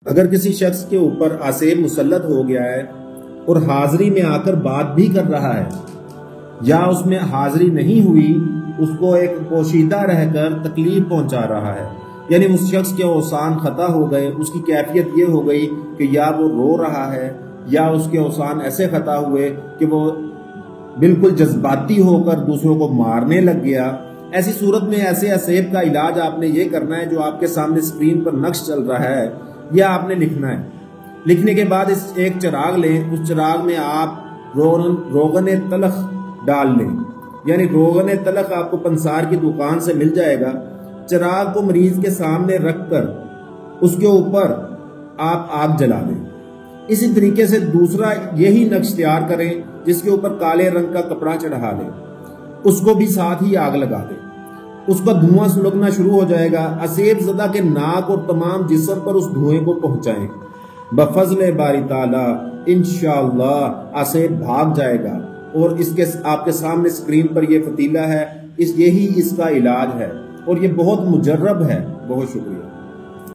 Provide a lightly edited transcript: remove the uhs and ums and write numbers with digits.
اگر کسی شخص کے اوپر آسیب مسلط ہو گیا ہے اور حاضری میں آ کر بات بھی کر رہا ہے یا اس میں حاضری نہیں ہوئی، اس کو ایک پوشیدہ رہ کر تکلیف پہنچا رہا ہے، یعنی اس شخص کے اوسان خطا ہو گئے، اس کی کیفیت یہ ہو گئی کہ یا وہ رو رہا ہے یا اس کے اوسان ایسے خطا ہوئے کہ وہ بالکل جذباتی ہو کر دوسروں کو مارنے لگ گیا، ایسی صورت میں ایسے آسیب کا علاج آپ نے یہ کرنا ہے جو آپ کے سامنے اسکرین پر نقش چل رہا ہے، یہ آپ نے لکھنا ہے۔ لکھنے کے بعد ایک چراغ لیں، اس چراغ میں آپ روغن تلخ ڈال لیں، یعنی روغن تلخ آپ کو پنسار کی دکان سے مل جائے گا۔ چراغ کو مریض کے سامنے رکھ کر اس کے اوپر آپ آگ جلا دیں۔ اسی طریقے سے دوسرا یہی نقش تیار کریں جس کے اوپر کالے رنگ کا کپڑا چڑھا دیں، اس کو بھی ساتھ ہی آگ لگا دیں، اس کا دھواں سلگنا شروع ہو جائے گا۔ آسیب زدہ کے ناک اور تمام جسم پر اس دھوئیں کو پہنچائیں، بفضل باری تعالی انشاءاللہ آسیب بھاگ جائے گا۔ اور آپ کے سامنے اسکرین پر یہ فتیلہ ہے، یہی اس کا علاج ہے اور یہ بہت مجرب ہے۔ بہت شکریہ۔